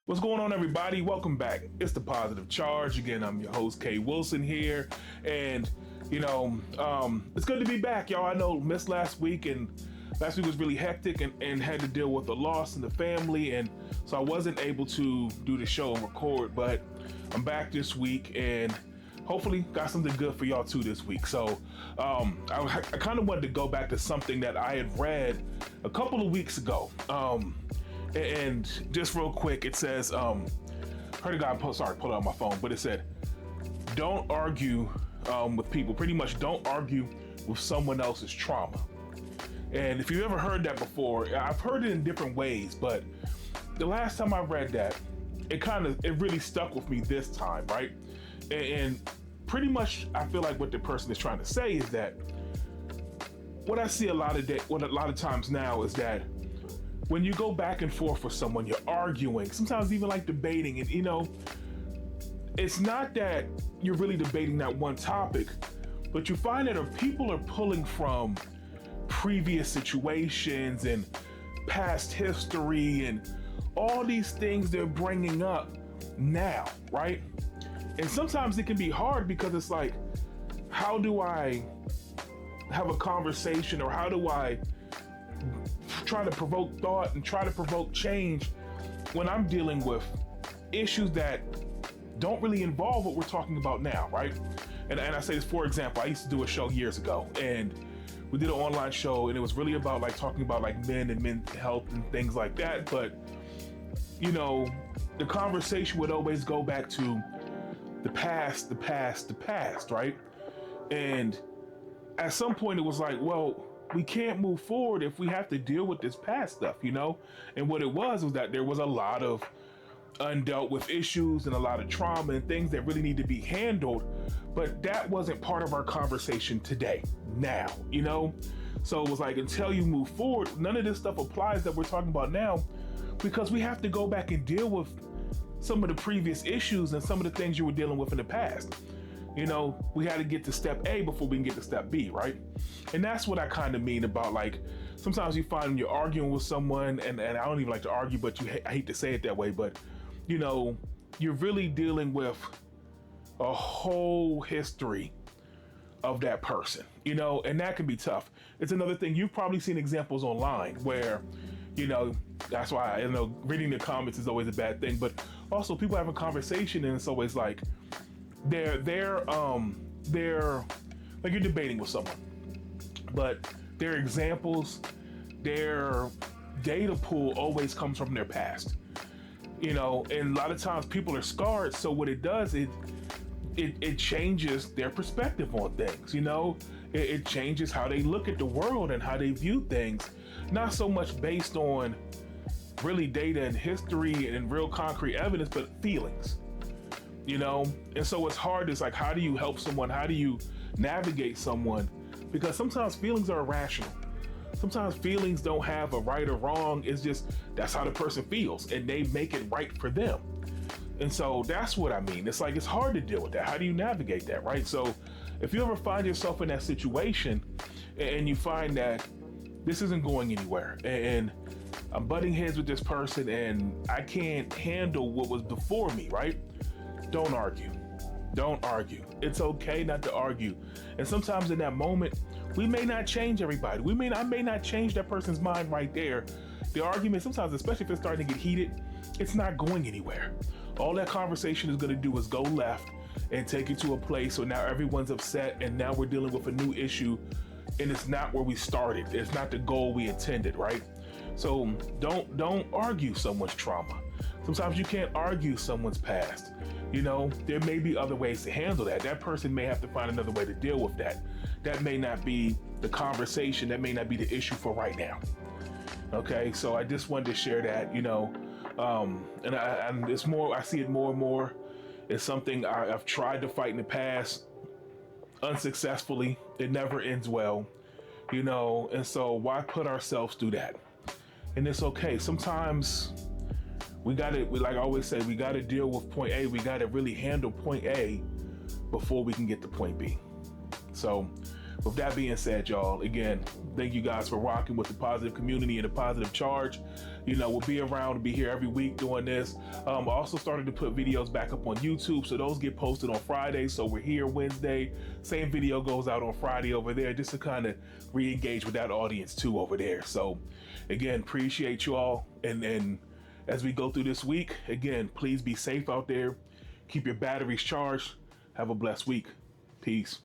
What's going on, everybody? Welcome back. It's the Positive Charge. Again, I'm your host, Kay Wilson here. And, it's good to be back, y'all. I know missed last week, and last week was really hectic and had to deal with a loss in the family. And so I wasn't able to do the show and record, but I'm back this week and hopefully got something good for y'all too this week. So I kind of wanted to go back to something that I had read a couple of weeks ago. And just real quick, it says, heard a guy pull it out on my phone, but it said, don't argue with people. Pretty much don't argue with someone else's trauma. And if you've ever heard that before, I've heard it in different ways, but the last time I read that, it really stuck with me this time, right? And pretty much I feel like what the person is trying to say is that what I see a lot of times now is that when you go back and forth with someone, you're arguing, sometimes even like debating, and it's not that you're really debating that one topic, but you find that if people are pulling from previous situations and past history and all these things they're bringing up now, right? And sometimes it can be hard because it's like, how do I have a conversation, or how do I try to provoke thought and try to provoke change when I'm dealing with issues that don't really involve what we're talking about now, right? And I say this, for example, I used to do a show years ago, and we did an online show, and it was really about like talking about like men and men's health and things like that. But the conversation would always go back to the past, right? And at some point it was like, well, we can't move forward if we have to deal with this past stuff, And what it was that there was a lot of undealt with issues and a lot of trauma and things that really need to be handled, but that wasn't part of our conversation today, now, So it was like, until you move forward, none of this stuff applies that we're talking about now, because we have to go back and deal with some of the previous issues and some of the things you were dealing with in the past. We had to get to step A before we can get to step B, right? And that's what I kind of mean about, like, sometimes you find when you're arguing with someone, and I don't even like to argue, but I hate to say it that way, but, you're really dealing with a whole history of that person, and that can be tough. It's another thing. You've probably seen examples online where, that's why reading the comments is always a bad thing, but also people have a conversation and it's always like, they're like, you're debating with someone, but their examples, their data pool always comes from their past, and a lot of times people are scarred. So what it does, it changes their perspective on things, it changes how they look at the world and how they view things, not so much based on really data and history and real concrete evidence, but feelings. And so it's hard. It's like, how do you help someone? How do you navigate someone? Because sometimes feelings are irrational. Sometimes feelings don't have a right or wrong. It's just, that's how the person feels, and they make it right for them. And so that's what I mean. It's like, it's hard to deal with that. How do you navigate that, right? So if you ever find yourself in that situation and you find that this isn't going anywhere, and I'm butting heads with this person and I can't handle what was before me, right? Don't argue. Don't argue. It's okay not to argue. And sometimes in that moment, we may not change everybody. I may not change that person's mind right there. The argument, sometimes, especially if it's starting to get heated, it's not going anywhere. All that conversation is going to do is go left and take it to a place where now everyone's upset, and now we're dealing with a new issue, and it's not where we started. It's not the goal we intended, right? So don't argue someone's trauma. Sometimes you can't argue someone's past. There may be other ways to handle that. That person may have to find another way to deal with that. That may not be the conversation. That may not be the issue for right now. Okay, so I just wanted to share that, and it's more, I see it more and more. It's something I've tried to fight in the past unsuccessfully. It never ends well, and so why put ourselves through that? And it's okay. Sometimes like I always say, we got to deal with point A. We got to really handle point A before we can get to point B. So With that being said, y'all, again, thank you guys for rocking with the positive community and the positive charge. You know, we'll be around to be here every week doing this. I also started to put videos back up on YouTube, so those get posted on Friday. So we're here Wednesday, same video goes out on Friday over there, just to kind of re-engage with that audience too over there. So again, appreciate you all. And as we go through this week, again, please be safe out there. Keep your batteries charged. Have a blessed week. Peace.